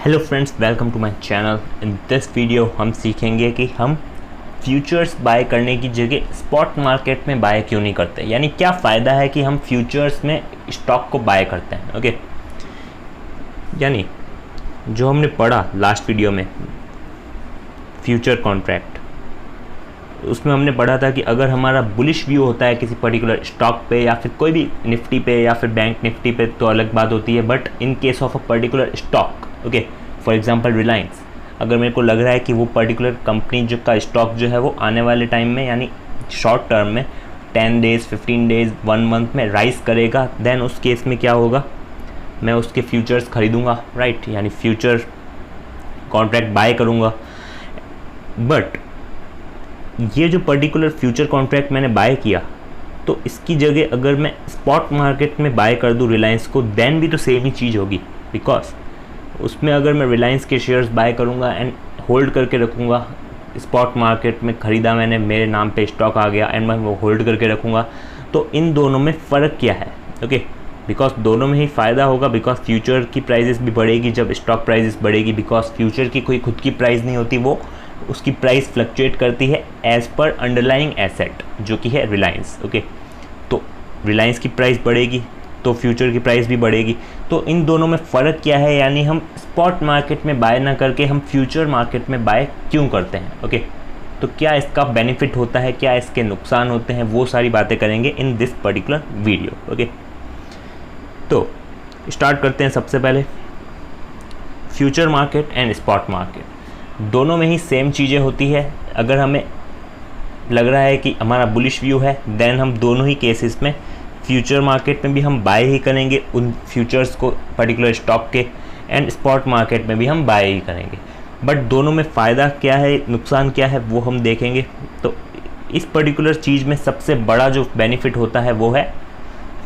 Hello friends, welcome to my channel. In this video हम सीखेंगे कि हम फ्यूचर्स बाय करने की जगह स्पॉट मार्केट में बाय क्यों नहीं करते, यानी क्या फ़ायदा है कि हम फ्यूचर्स में स्टॉक को बाय करते हैं। ओके, यानी जो हमने पढ़ा लास्ट वीडियो में फ्यूचर कॉन्ट्रैक्ट, उसमें हमने पढ़ा था कि अगर हमारा बुलिश व्यू होता है किसी पर्टिकुलर स्टॉक पे या फिर कोई भी निफ्टी पे या फिर बैंक निफ्टी पे तो अलग बात होती है, but in case of a particular stock, okay, for example Reliance, अगर मेरे को लग रहा है कि वो पर्टिकुलर कंपनी जो का स्टॉक जो है वो आने वाले टाइम में यानी शॉर्ट टर्म में 10 डेज़ 15 डेज़ 1 मंथ में राइज करेगा, देन उस केस में क्या होगा, मैं उसके फ्यूचर्स खरीदूंगा, राइट, यानी फ्यूचर कॉन्ट्रैक्ट बाय करूंगा। बट ये जो पर्टिकुलर फ्यूचर कॉन्ट्रैक्ट मैंने बाय किया, तो इसकी जगह अगर मैं स्पॉट मार्केट में बाय कर दूं रिलायंस को, देन भी तो सेम ही चीज़ होगी, बिकॉज उसमें अगर मैं रिलायंस के शेयर्स बाय करूंगा एंड होल्ड करके रखूंगा, स्पॉट मार्केट में ख़रीदा मैंने, मेरे नाम पे स्टॉक आ गया एंड मैं वो होल्ड करके रखूंगा, तो इन दोनों में फ़र्क क्या है? ओके, बिकॉज दोनों में ही फ़ायदा होगा, बिकॉज फ्यूचर की प्राइजेस भी बढ़ेगी जब स्टॉक प्राइजेस बढ़ेगी, बिकॉज फ्यूचर की कोई खुद की प्राइस नहीं होती, वो उसकी प्राइस फ्लक्चुएट करती है एज़ पर अंडरलाइंग एसेट जो कि है रिलायंस। ओके, तो रिलायंस की प्राइस बढ़ेगी तो फ्यूचर की प्राइस भी बढ़ेगी, तो इन दोनों में फ़र्क क्या है, यानी हम स्पॉट मार्केट में बाय ना करके हम फ्यूचर मार्केट में बाय क्यों करते हैं। ओके, तो क्या इसका बेनिफिट होता है, क्या इसके नुकसान होते हैं, वो सारी बातें करेंगे in this particular video. Okay, तो स्टार्ट करते हैं। सबसे पहले future market and spot market दोनों में ही सेम चीज़ें होती है। अगर हमें लग रहा है कि हमारा बुलिश व्यू है, देन हम दोनों ही केसेस में फ्यूचर मार्केट में भी हम बाय ही करेंगे उन फ्यूचर्स को पर्टिकुलर स्टॉक के, एंड स्पॉट मार्केट में भी हम बाय ही करेंगे। बट दोनों में फ़ायदा क्या है, नुकसान क्या है, वो हम देखेंगे। तो इस पर्टिकुलर चीज़ में सबसे बड़ा जो बेनिफिट होता है वो है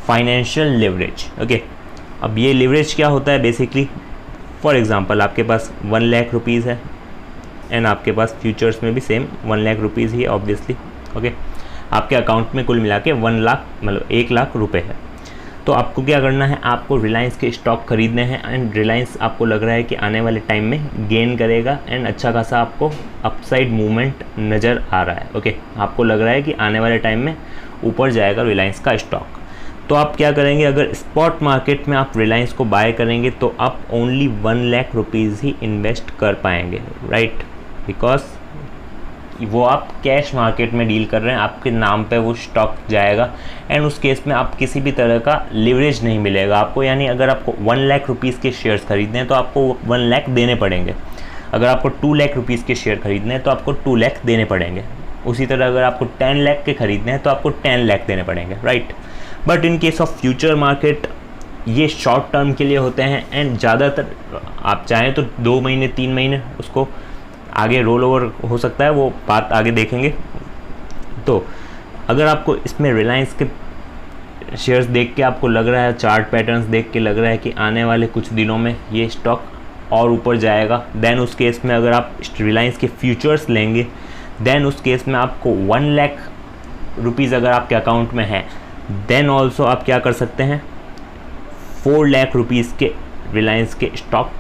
फाइनेंशियल लिवरेज। ओके, अब ये लिवरेज क्या होता है बेसिकली, फॉर एग्ज़ाम्पल आपके पास 1 लाख रुपीज़ है एंड आपके पास फ्यूचर्स में भी सेम 1 लाख रुपीज़ ही है ऑब्वियसली। ओके, आपके अकाउंट में कुल मिला के 1 लाख मतलब 1 लाख रुपए है। तो आपको क्या करना है, आपको रिलायंस के स्टॉक खरीदने हैं एंड रिलायंस आपको लग रहा है कि आने वाले टाइम में गेन करेगा एंड अच्छा खासा आपको अपसाइड मूवमेंट नज़र आ रहा है। ओके, आपको लग रहा है कि आने वाले टाइम में ऊपर जाएगा रिलायंस का स्टॉक, तो आप क्या करेंगे, अगर स्पॉट मार्केट में आप रिलायंस को बाय करेंगे तो आप ओनली 1 लाख रुपीज़ ही इन्वेस्ट कर पाएंगे, राइट, बिकॉज वो आप कैश मार्केट में डील कर रहे हैं, आपके नाम पे वो स्टॉक जाएगा एंड उस केस में आप किसी भी तरह का लिवरेज नहीं मिलेगा आपको, यानी अगर आपको 1 लाख रुपीज़ के शेयर्स खरीदने हैं तो आपको 1 लाख देने पड़ेंगे, अगर आपको 2 लाख रुपीज़ के शेयर खरीदने हैं तो आपको 2 लाख देने पड़ेंगे, उसी तरह अगर आपको 10 लाख के खरीदने हैं तो आपको 10 लाख देने पड़ेंगे, right. But in case of future market ये शॉर्ट टर्म के लिए होते हैं एंड ज़्यादातर आप चाहें तो 2 महीने 3 महीने उसको आगे रोल ओवर हो सकता है, वो बात आगे देखेंगे। तो अगर आपको इसमें रिलायंस के शेयर्स देख के आपको लग रहा है, चार्ट पैटर्न्स देख के लग रहा है कि आने वाले कुछ दिनों में ये स्टॉक और ऊपर जाएगा, देन उस केस में अगर आप रिलायंस के फ्यूचर्स लेंगे, देन उस केस में आपको 1 लाख रुपीज़ अगर आपके अकाउंट में है, देन ऑल्सो आप क्या कर सकते हैं, 4 लाख रुपीज़ के रिलायंस के स्टॉक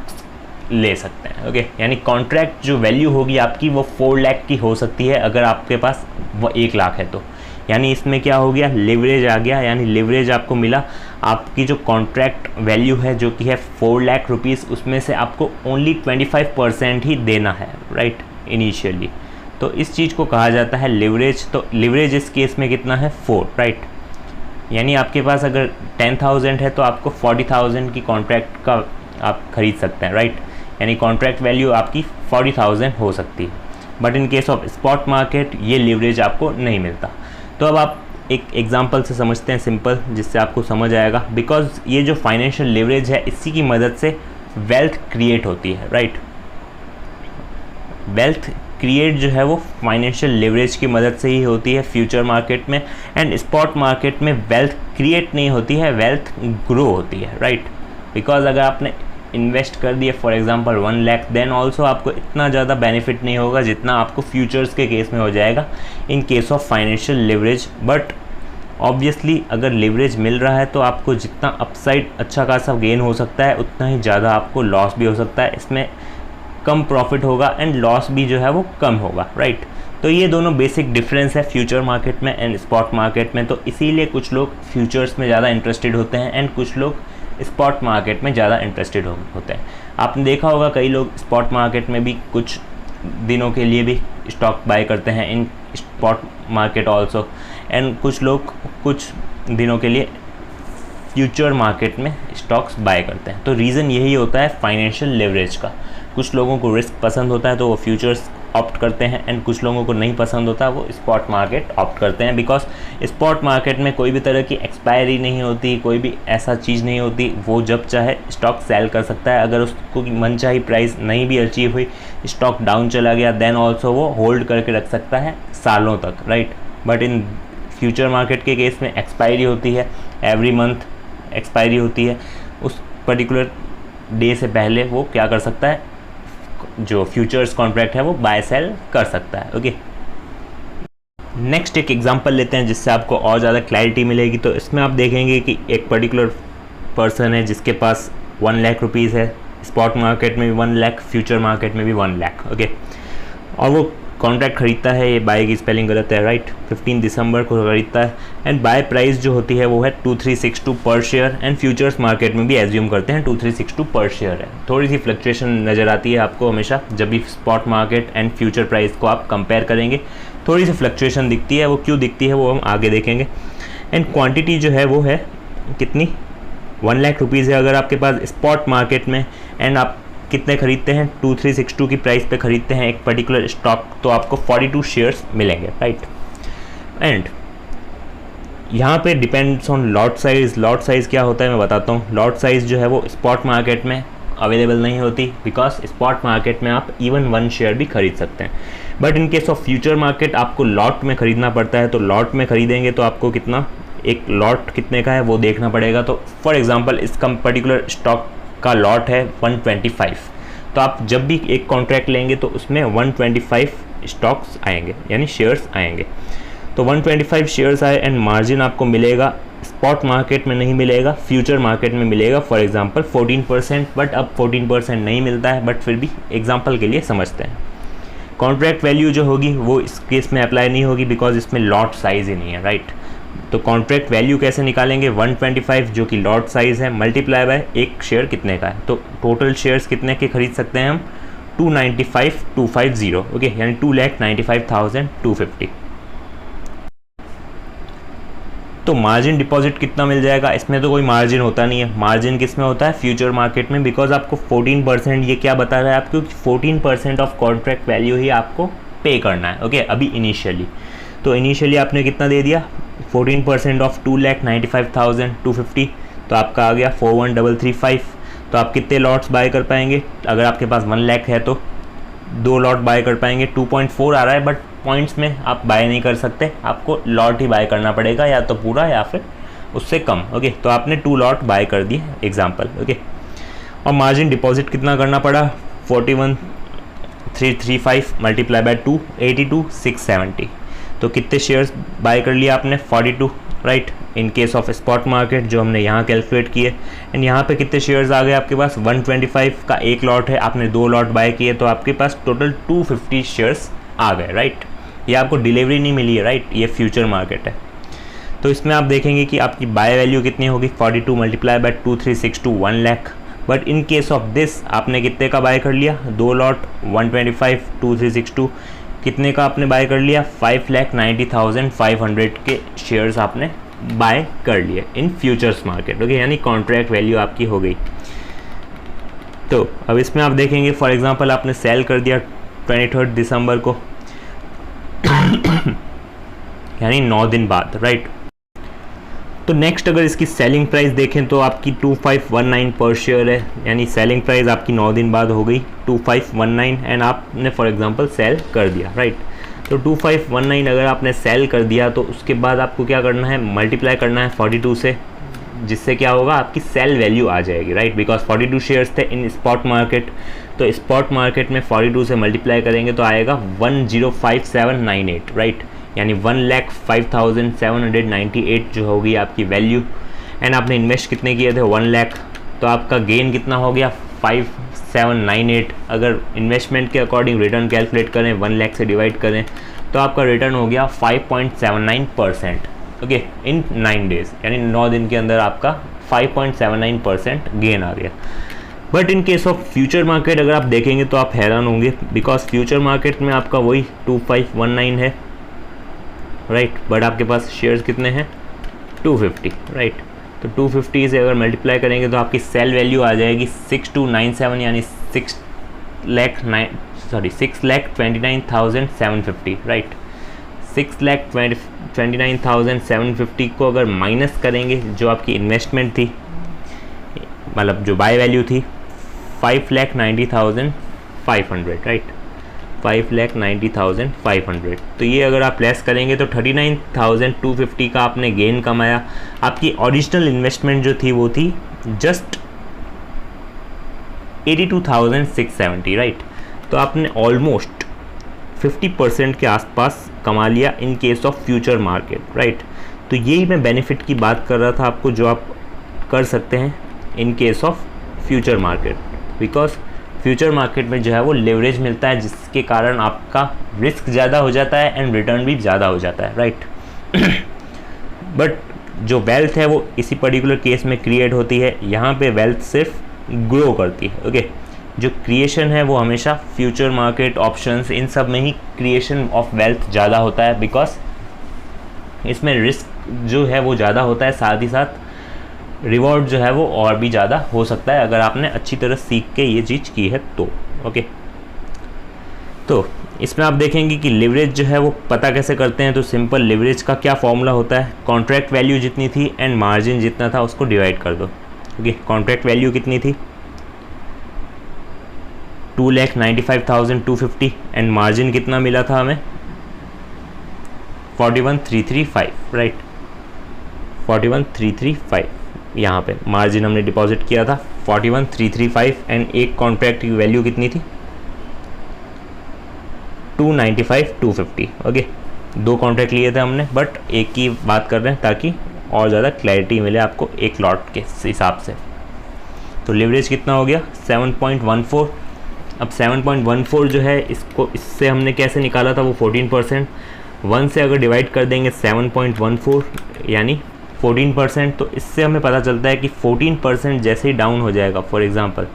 ले सकते हैं। ओके, यानी कॉन्ट्रैक्ट जो वैल्यू होगी आपकी वो 4 लाख की हो सकती है अगर आपके पास वो 1 लाख है तो, यानी इसमें क्या हो गया, लिवरेज आ गया, यानी लिवरेज आपको मिला। आपकी जो कॉन्ट्रैक्ट वैल्यू है जो कि है 4 लाख रुपीज़, उसमें से आपको ओनली 25% ही देना है, राइट, इनिशियली। तो इस चीज़ को कहा जाता है लिवरेज। तो लिवरेज इस केस में कितना है, 4, राइट, यानी आपके पास अगर 10,000 है तो आपको 40,000 की कॉन्ट्रैक्ट का आप खरीद सकते हैं, राइट, यानी कॉन्ट्रैक्ट वैल्यू आपकी 40,000 हो सकती है। But in case of spot market ये लिवरेज आपको नहीं मिलता। तो अब आप एक एग्जांपल से समझते हैं सिंपल, जिससे आपको समझ आएगा, बिकॉज ये जो फाइनेंशियल लिवरेज है इसी की मदद से वेल्थ क्रिएट होती है, राइट। वेल्थ क्रिएट जो है वो फाइनेंशियल लिवरेज की मदद से ही होती है फ्यूचर मार्केट में, एंड स्पॉट मार्केट में वेल्थ क्रिएट नहीं होती है, वेल्थ ग्रो होती है, राइट। बिकॉज अगर आपने इन्वेस्ट कर दिए for example 1 lakh, then also आपको इतना ज़्यादा बेनिफिट नहीं होगा जितना आपको फ्यूचर्स के केस में हो जाएगा in case of financial leverage. But obviously अगर लेवरेज मिल रहा है तो आपको जितना अपसाइड अच्छा खासा गेन हो सकता है उतना ही ज़्यादा आपको लॉस भी हो सकता है। इसमें कम प्रॉफिट होगा एंड लॉस भी जो है वो कम होगा, राइट। तो ये दोनों बेसिक डिफरेंस है फ्यूचर मार्केट में एंड स्पॉट मार्केट में। तो इसीलिए कुछ लोग फ्यूचर्स में ज़्यादा इंटरेस्टेड होते हैं एंड कुछ लोग स्पॉट मार्केट में ज़्यादा इंटरेस्टेड होते हैं। आपने देखा होगा कई लोग स्पॉट मार्केट में भी कुछ दिनों के लिए भी स्टॉक बाय करते हैं इन स्पॉट मार्केट ऑल्सो, एंड कुछ लोग कुछ दिनों के लिए फ्यूचर मार्केट में स्टॉक्स बाय करते हैं। तो रीज़न यही होता है फाइनेंशियल लेवरेज का। कुछ लोगों को रिस्क पसंद होता है तो वो फ्यूचर्स ऑप्ट करते हैं एंड कुछ लोगों को नहीं पसंद होता वो स्पॉट मार्केट ऑप्ट करते हैं, बिकॉज स्पॉट मार्केट में कोई भी तरह की एक्सपायरी नहीं होती, कोई भी ऐसा चीज़ नहीं होती। वो जब चाहे स्टॉक सेल कर सकता है। अगर उसको मनचाही प्राइस नहीं भी अचीव हुई, स्टॉक डाउन चला गया, देन ऑल्सो वो होल्ड करके रख सकता है सालों तक, right. But in future market के केस में एक्सपायरी होती है, एवरी मंथ एक्सपायरी होती है। उस पर्टिकुलर डे से पहले वो क्या कर सकता है, जो फ्यूचर्स कॉन्ट्रैक्ट है वो बाय सेल कर सकता है। ओके, नेक्स्ट एक एग्जांपल लेते हैं जिससे आपको और ज़्यादा क्लैरिटी मिलेगी। तो इसमें आप देखेंगे कि एक पर्टिकुलर पर्सन है जिसके पास 1 लाख रुपीज़ है, स्पॉट मार्केट में भी 1 लाख, फ्यूचर मार्केट में भी 1 लाख। ओके, और वो कॉन्ट्रैक्ट खरीदता है, ये बाय की स्पेलिंग गलत है, राइट, 15 दिसंबर को खरीदता है एंड बाय प्राइस जो होती है वो है 2362 पर शेयर एंड फ्यूचर्स मार्केट में भी एज्यूम करते हैं 2362 पर शेयर है। थोड़ी सी फ्लक्चुएशन नज़र आती है आपको हमेशा जब भी spot market and future price को आप कंपेयर करेंगे, थोड़ी सी फ्लक्चुएशन दिखती है। वो क्यों दिखती है वो हम आगे देखेंगे। एंड क्वान्टिटी जो है वो है कितनी, 1 लाख रुपीज़ है अगर आपके पास स्पॉट मार्केट में, एंड आप कितने खरीदते हैं, 2362 की प्राइस पे खरीदते हैं एक पर्टिकुलर स्टॉक, तो आपको 42 शेयर्स मिलेंगे, राइट। एंड यहाँ पे depends on lot size. Lot size क्या होता है मैं बताता हूँ। लॉट साइज़ जो है वो स्पॉट मार्केट में अवेलेबल नहीं होती, बिकॉज स्पॉट मार्केट में आप इवन 1 शेयर भी खरीद सकते हैं। But in case of future market आपको लॉट में ख़रीदना पड़ता है। तो लॉट में ख़रीदेंगे तो आपको कितना, एक लॉट कितने का है वो देखना पड़ेगा। तो फॉर एग्ज़ाम्पल इसका पर्टिकुलर स्टॉक का लॉट है 125, तो आप जब भी एक कॉन्ट्रैक्ट लेंगे तो उसमें 125 स्टॉक्स आएंगे यानी शेयर्स आएंगे। तो 125 शेयर्स आए एंड मार्जिन आपको मिलेगा, स्पॉट मार्केट में नहीं मिलेगा, फ्यूचर मार्केट में मिलेगा फॉर एग्जांपल 14%। बट अब 14% नहीं मिलता है, बट फिर भी एग्जांपल के लिए समझते हैं। कॉन्ट्रैक्ट वैल्यू जो होगी वो इस केस में अप्लाई नहीं होगी बिकॉज इसमें लॉट साइज़ ही नहीं है, राइट। तो कॉन्ट्रैक्ट वैल्यू कैसे निकालेंगे, 125 जो कि लॉट साइज़ है मल्टीप्लाई बाय एक शेयर कितने का है। तो टोटल शेयर्स कितने के खरीद सकते हैं हम, 295,250, ओके, यानी 2,95,250। तो मार्जिन डिपॉजिट कितना मिल जाएगा, इसमें तो कोई मार्जिन होता नहीं है। मार्जिन किस में होता है, फ्यूचर मार्केट में, बिकॉज आपको 14%, ये क्या बता रहा है आपको, 14% ऑफ कॉन्ट्रैक्ट वैल्यू ही आपको पे करना है, ओके, अभी इनिशियली। तो इनिशियली आपने कितना दे दिया, 14% ऑफ 2,95,250, तो आपका आ गया 41,335। तो आप कितने लॉट्स बाय कर पाएंगे, अगर आपके पास 1 लाख है तो 2 लॉट बाय कर पाएंगे। 2.4 आ रहा है, बट पॉइंट्स में आप बाय नहीं कर सकते, आपको लॉट ही बाय करना पड़ेगा, या तो पूरा या फिर उससे कम, ओके। तो आपने 2 लॉट बाय कर दिए एग्जाम्पल, ओके। और मार्जिन डिपॉजिट कितना करना पड़ा, 41,335 मल्टीप्लाई बाय 2, 82,670। तो कितने शेयर्स बाय कर लिया आपने, 42, right, in case of spot market जो हमने यहाँ कैलकुलेट किए। एंड यहाँ पे कितने शेयर्स आ गए आपके पास, 125 का एक लॉट है, आपने 2 लॉट बाय किए, तो आपके पास टोटल 250 शेयर्स आ गए, राइट। ये आपको डिलीवरी नहीं मिली है, राइट, ये फ्यूचर मार्केट है। तो इसमें आप देखेंगे कि आपकी बाय वैल्यू कितनी होगी, 42 multiply by 2362, 1 lakh. But in case of this आपने कितने का बाय कर लिया, 2 लॉट, 125, 2362, कितने का आपने बाय कर लिया, 5,90,500 के शेयर्स आपने बाय कर लिए इन फ्यूचर्स मार्केट, ओके, यानी कॉन्ट्रैक्ट वैल्यू आपकी हो गई। तो अब इसमें आप देखेंगे फॉर एग्जांपल आपने सेल कर दिया 23 दिसंबर को यानी 9 दिन बाद, राइट। तो नेक्स्ट अगर इसकी सेलिंग प्राइस देखें तो आपकी 2519 पर शेयर है, यानी सेलिंग प्राइस आपकी 9 दिन बाद हो गई 2519, एंड आपने फॉर एग्जांपल सेल कर दिया, राइट। तो 2519 अगर आपने सेल कर दिया तो उसके बाद आपको क्या करना है, मल्टीप्लाई करना है 42 से, जिससे क्या होगा, आपकी सेल वैल्यू आ जाएगी, राइट, बिकॉज 42 शेयर्स थे इन स्पॉट मार्केट। तो स्पॉट मार्केट में 42 से मल्टीप्लाई करेंगे तो आएगा 105798, राइट। यानी 1,05,798 जो होगी आपकी वैल्यू, एंड आपने इन्वेस्ट कितने किए थे 1 लाख, तो आपका गेन कितना हो गया 5798। अगर इन्वेस्टमेंट के अकॉर्डिंग रिटर्न कैलकुलेट करें 1 लाख से डिवाइड करें तो आपका रिटर्न हो गया 5.79%। ओके, इन 9 डेज़ यानी 9 दिन के अंदर आपका 5.79% गेन आ गया। But in case of future market अगर आप देखेंगे तो आप हैरान होंगे, बिकॉज फ्यूचर मार्केट में आपका वही 2519 है, राइट, बट आपके पास शेयर्स कितने हैं 250, राइट। तो 250 से अगर मल्टीप्लाई करेंगे तो आपकी सेल वैल्यू आ जाएगी 6297 यानी 6,29,750, राइट। 6,29,750 को अगर माइनस करेंगे जो आपकी इन्वेस्टमेंट थी, मतलब जो बाय वैल्यू थी 5,90,500, राइट, 5,90,500, तो ये अगर आप लेस करेंगे तो 39,250 का आपने गेन कमाया। आपकी ओरिजिनल इन्वेस्टमेंट जो थी वो थी जस्ट 82,670, राइट। तो आपने ऑलमोस्ट 50% के आसपास कमा लिया in case of future market, right. तो यही मैं बेनिफिट की बात कर रहा था आपको, जो आप कर सकते हैं in case of future market, because future market में जो है वो लेवरेज मिलता है, जिसके कारण आपका रिस्क ज़्यादा हो जाता है एंड रिटर्न भी ज़्यादा हो जाता है, राइट। बट जो वेल्थ है वो इसी पर्टिकुलर केस में क्रिएट होती है, यहाँ पे वेल्थ सिर्फ ग्रो करती है, ओके। जो क्रिएशन है वो हमेशा फ्यूचर मार्केट, ऑप्शंस, इन सब में ही क्रिएशन ऑफ वेल्थ ज़्यादा होता है, बिकॉज इसमें रिस्क जो है वो ज़्यादा होता है, साथ ही साथ रिवॉर्ड जो है वो और भी ज़्यादा हो सकता है अगर आपने अच्छी तरह सीख के ये चीज़ की है तो, ओके। तो इसमें आप देखेंगे कि लिवरेज जो है वो पता कैसे करते हैं, तो सिंपल लिवरेज का क्या फॉर्मूला होता है, कॉन्ट्रैक्ट वैल्यू जितनी थी एंड मार्जिन जितना था उसको डिवाइड कर दो, ओके। कॉन्ट्रैक्ट वैल्यू कितनी थी 2,95,250 एंड मार्जिन कितना मिला था हमें 41,335, राइट, 41,335। यहाँ पे मार्जिन हमने डिपॉजिट किया था 41,335 एंड एक कॉन्ट्रैक्ट की वैल्यू कितनी थी 295,250, ओके। 2 कॉन्ट्रैक्ट लिए थे हमने, बट एक की बात कर रहे हैं ताकि और ज़्यादा क्लैरिटी मिले आपको एक लॉट के हिसाब से। तो लिवरेज कितना हो गया 7.14। अब 7.14 जो है इसको, इससे हमने कैसे निकाला था वो 14%, 1 से अगर डिवाइड कर देंगे 7.14 यानी 14%, तो इससे हमें पता चलता है कि 14% जैसे ही डाउन हो जाएगा, फॉर एग्ज़ाम्पल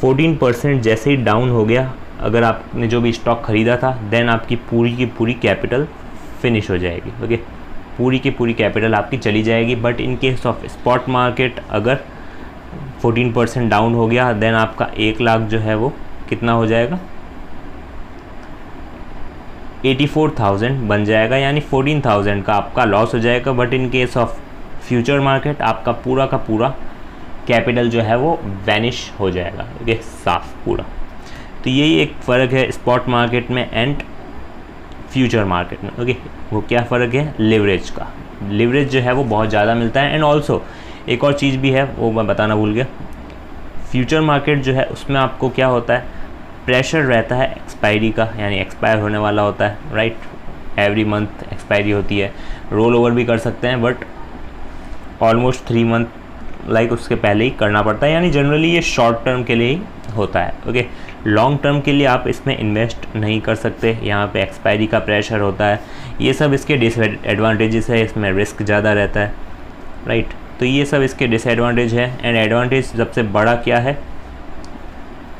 14% जैसे ही डाउन हो गया अगर आपने जो भी स्टॉक ख़रीदा था, देन आपकी पूरी की पूरी कैपिटल फिनिश हो जाएगी, ओके। पूरी की पूरी कैपिटल आपकी चली जाएगी। But in case of spot market अगर 14% डाउन हो गया, देन आपका 1 लाख जो है वो कितना हो जाएगा 84,000 बन जाएगा, यानी 14,000 का आपका लॉस हो जाएगा। But in case of future market आपका पूरा का पूरा कैपिटल जो है वो वैनिश हो जाएगा, ओके, साफ पूरा। तो यही एक फ़र्क है स्पॉट मार्केट में एंड फ्यूचर मार्केट में, ओके। वो क्या फ़र्क है, लिवरेज का। लिवरेज जो है वो बहुत ज़्यादा मिलता है। एंड ऑल्सो एक और चीज़ भी है, वो मैं बताना भूल गया, फ्यूचर मार्केट जो है उसमें आपको क्या होता है, प्रेशर रहता है एक्सपायरी का, यानी एक्सपायर होने वाला होता है, राइट। एवरी मंथ एक्सपायरी होती है, रोल ओवर भी कर सकते हैं, बट ऑलमोस्ट 3 मंथ लाइक उसके पहले ही करना पड़ता है, यानी जनरली ये शॉर्ट टर्म के लिए ही होता है, ओके। लॉन्ग टर्म के लिए आप इसमें इन्वेस्ट नहीं कर सकते, यहाँ पे एक्सपायरी का प्रेशर होता है, ये सब इसके डिसएडवांटेजेस है, इसमें रिस्क ज़्यादा रहता है, राइट। तो ये सब इसके डिसएडवांटेज है। एंड एडवांटेज सबसे बड़ा क्या है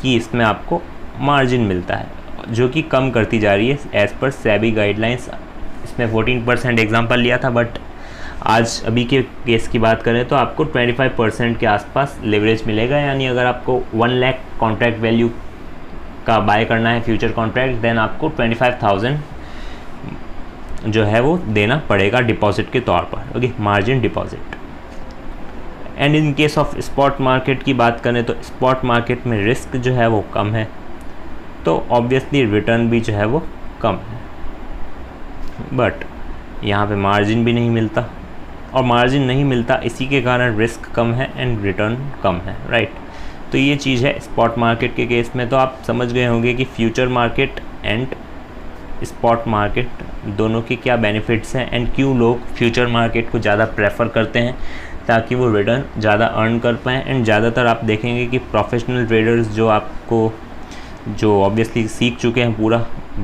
कि इसमें आपको मार्जिन मिलता है, जो कि कम करती जा रही है एज़ पर सेबी गाइडलाइंस। इसमें 14% एग्जांपल लिया था, बट आज अभी के केस की बात करें तो आपको 25% के आसपास लेवरेज मिलेगा। यानी अगर आपको 1 लाख कॉन्ट्रैक्ट वैल्यू का बाय करना है फ्यूचर कॉन्ट्रैक्ट, देन आपको 25,000 जो है वो देना पड़ेगा डिपॉजिट के तौर पर, okay, margin deposit. And in case of spot market की बात करें तो स्पॉट मार्केट में रिस्क जो है वो कम है, तो ऑब्वियसली रिटर्न भी जो है वो कम है। बट यहाँ पे मार्जिन भी नहीं मिलता, और मार्जिन नहीं मिलता इसी के कारण रिस्क कम है एंड रिटर्न कम है, राइट। तो ये चीज़ है स्पॉट मार्केट के केस में। तो आप समझ गए होंगे कि future market and spot market, दोनों के क्या बेनिफिट्स हैं एंड क्यों लोग फ्यूचर मार्केट को ज़्यादा प्रेफर करते हैं ताकि वो रिटर्न ज़्यादा अर्न कर पाएँ। एंड ज़्यादातर आप देखेंगे कि प्रोफेशनल ट्रेडर्स जो ऑब्वियसली सीख चुके हैं पूरा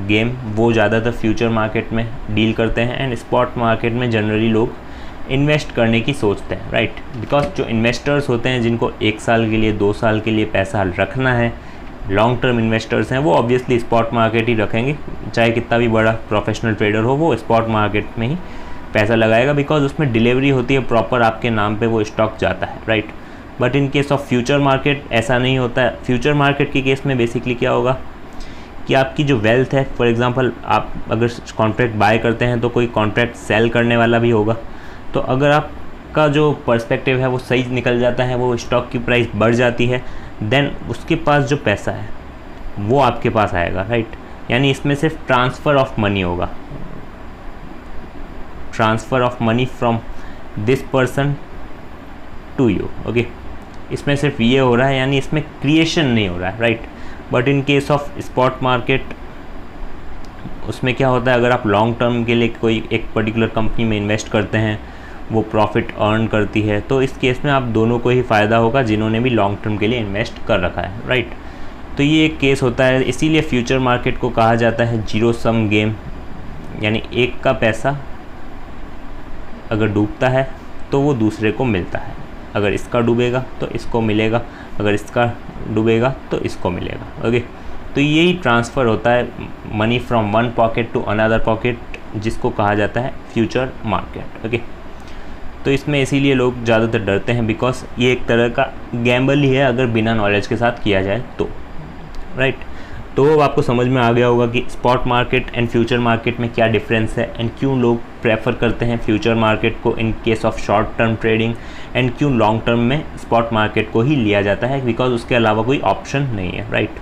गेम, वो ज़्यादातर फ्यूचर मार्केट में डील करते हैं एंड स्पॉट मार्केट में जनरली लोग इन्वेस्ट करने की सोचते हैं, राइट। बिकॉज जो इन्वेस्टर्स होते हैं जिनको 1 साल के लिए 2 साल के लिए पैसा रखना है, लॉन्ग टर्म इन्वेस्टर्स हैं, वो ऑब्वियसली स्पॉट मार्केट ही रखेंगे। चाहे कितना भी बड़ा प्रोफेशनल ट्रेडर हो, वो स्पॉट मार्केट में ही पैसा लगाएगा बिकॉज उसमें डिलीवरी होती है प्रॉपर, आपके नाम पे वो स्टॉक जाता है, right. But in case of future market ऐसा नहीं होता है। फ्यूचर मार्केट के केस में बेसिकली क्या होगा कि आपकी जो वेल्थ है, फॉर एग्जांपल आप अगर कॉन्ट्रैक्ट बाय करते हैं तो कोई कॉन्ट्रैक्ट सेल करने वाला भी होगा। तो अगर आपका जो पर्सपेक्टिव है वो सही निकल जाता है, वो स्टॉक की प्राइस बढ़ जाती है, देन उसके पास जो पैसा है वो आपके पास आएगा, राइट। यानी इसमें सिर्फ ट्रांसफ़र ऑफ मनी होगा, transfer of money from this person to you, okay. इसमें सिर्फ ये हो रहा है, यानी इसमें क्रिएशन नहीं हो रहा है, right. But in case of spot market, उसमें क्या होता है, अगर आप लॉन्ग टर्म के लिए कोई एक पर्टिकुलर कंपनी में इन्वेस्ट करते हैं, वो प्रॉफिट अर्न करती है, तो इस केस में आप दोनों को ही फ़ायदा होगा जिन्होंने भी लॉन्ग टर्म के लिए इन्वेस्ट कर रखा है, राइट। तो ये एक केस होता है, इसीलिए फ्यूचर मार्केट को कहा जाता है जीरो सम गेम। यानी एक का पैसा अगर डूबता है तो वो दूसरे को मिलता है, अगर इसका डूबेगा तो इसको मिलेगा, अगर इसका डूबेगा तो इसको मिलेगा, ओके। तो यही ट्रांसफ़र होता है money from one pocket to another pocket, जिसको कहा जाता है फ्यूचर मार्केट, ओके। तो इसमें इसीलिए लोग ज़्यादातर डरते हैं बिकॉज ये एक तरह का गैम्बल ही है अगर बिना नॉलेज के साथ किया जाए तो, राइट। तो अब आपको समझ में आ गया होगा कि spot market and future market में क्या डिफरेंस है एंड क्यों लोग प्रेफर करते हैं फ्यूचर मार्केट को in case of short term trading, and क्यों लॉन्ग टर्म में स्पॉट मार्केट को ही लिया जाता है बिकॉज उसके अलावा कोई ऑप्शन नहीं है, राइट।